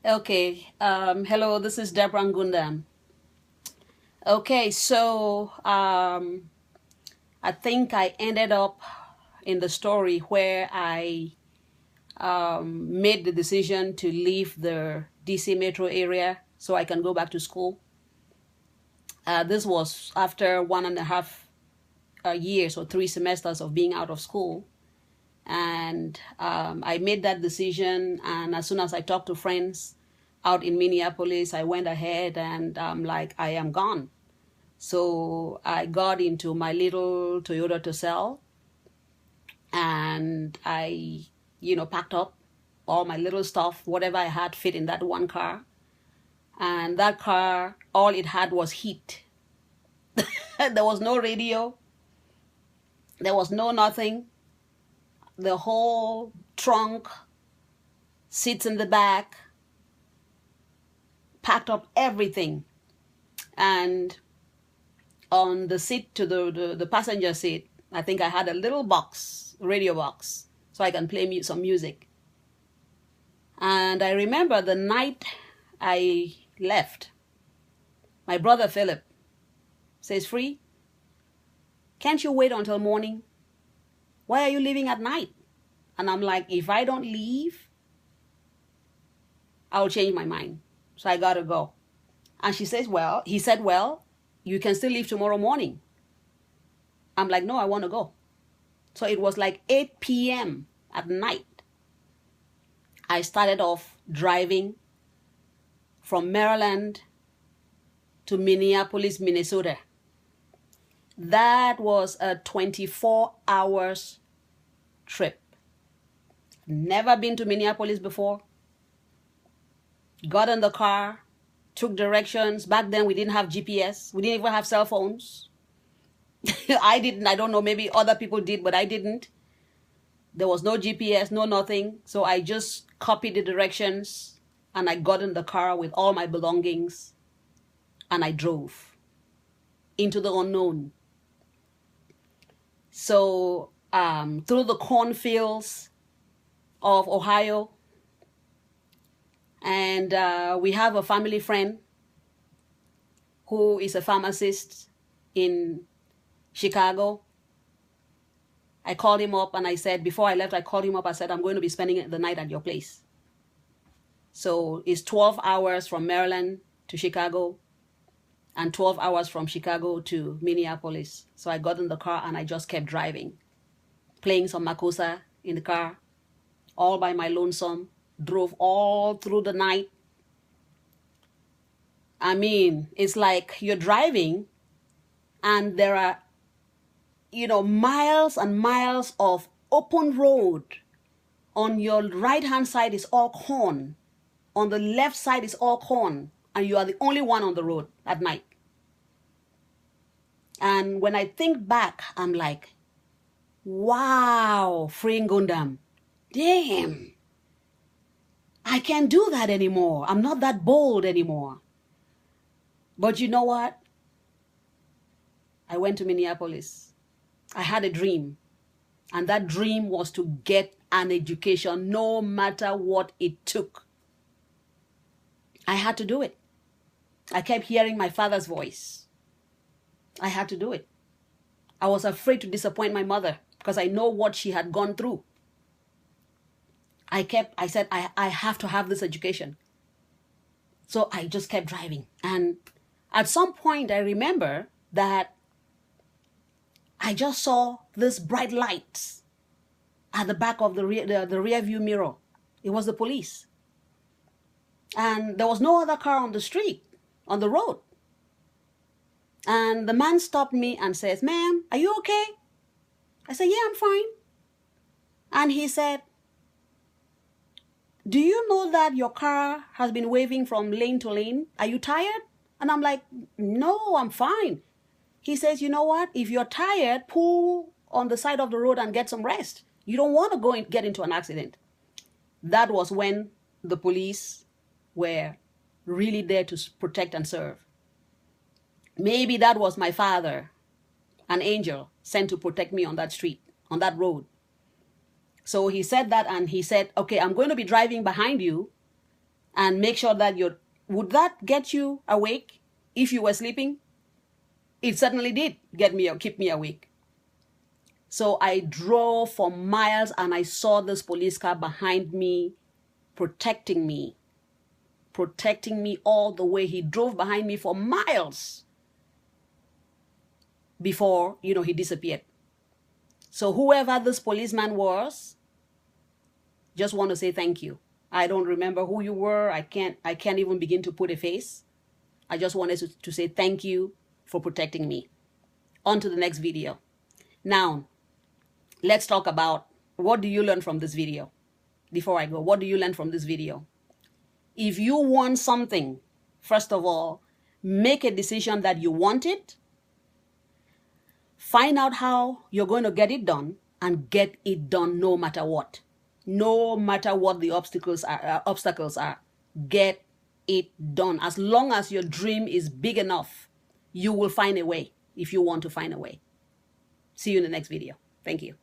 Okay. Hello, this is Deborah Ngundam. Okay, so I think I ended up in the story where I made the decision to leave the DC metro area so I can go back to school. This was after 1.5 years or 3 semesters of being out of school. And I made that decision. And as soon as I talked to friends out in Minneapolis, I went ahead and I am gone. So I got into my little Toyota Tercel and I, packed up all my little stuff, whatever I had fit in that one car. And that car, all it had was heat. There was no radio. There was no nothing. The whole trunk, seats in the back, packed up everything. And on the seat to the passenger seat, I think I had a little box, radio box, so I can play some music. And I remember the night I left, my brother Philip says, "Free, can't you wait until morning? Why are you leaving at night?" And I'm like, if I don't leave, I'll change my mind. So I gotta go. And he said, well, you can still leave tomorrow morning. I'm like, no, I want to go. So it was like 8 p.m. at night. I started off driving from Maryland to Minneapolis, Minnesota. That was a 24 hours trip. Never been to Minneapolis before. Got in the car, took directions. Back then we didn't have GPS. We didn't even have cell phones. I didn't. I don't know, maybe other people did, but I didn't. There was no GPS, no nothing. So I just copied the directions and I got in the car with all my belongings and I drove into the unknown. So through the cornfields of Ohio, and we have a family friend who is a pharmacist in Chicago. I called him up and I said, before I left, I called him up. I said, I'm going to be spending the night at your place. So it's 12 hours from Maryland to Chicago and 12 hours from Chicago to Minneapolis. So I got in the car and I just kept driving, playing some Makosa in the car, all by my lonesome, drove all through the night. I mean, it's like you're driving and there are, miles and miles of open road. On your right-hand side is all corn. On the left side is all corn. And you are the only one on the road at night. And when I think back, I'm like, wow, Free Ngundam, damn. I can't do that anymore. I'm not that bold anymore. But you know what? I went to Minneapolis. I had a dream. And that dream was to get an education no matter what it took. I had to do it. I kept hearing my father's voice. I had to do it. I was afraid to disappoint my mother because I know what she had gone through. I said, I have to have this education. So I just kept driving. And at some point, I remember that I just saw this bright light at the back of the rear view mirror. It was the police. And there was no other car on the street, on the road. And the man stopped me and says, "Ma'am, are you okay?" I said, "Yeah, I'm fine." And he said, "Do you know that your car has been waving from lane to lane? Are you tired?" And I'm like, "No, I'm fine." He says, "You know what? If you're tired, pull on the side of the road and get some rest. You don't want to go and get into an accident." That was when the police were really there to protect and serve. Maybe that was my father, an angel sent to protect me on that street, on that road. So he said that and he said, "Okay, I'm going to be driving behind you and make sure that would that get you awake if you were sleeping? It certainly did keep me awake. So I drove for miles and I saw this police car behind me, protecting me all the way. He drove behind me for miles before, he disappeared. So whoever this policeman was, just want to say thank you. I don't remember who you were. I can't even begin to put a face. I just wanted to say thank you for protecting me. On to the next video. Now, let's talk about what do you learn from this video? Before I go, what do you learn from this video? If you want something, first of all, make a decision that you want it. Find out how you're going to get it done and get it done no matter what. No matter what the obstacles are, get it done. As long as your dream is big enough, you will find a way if you want to find a way. See you in the next video. Thank you.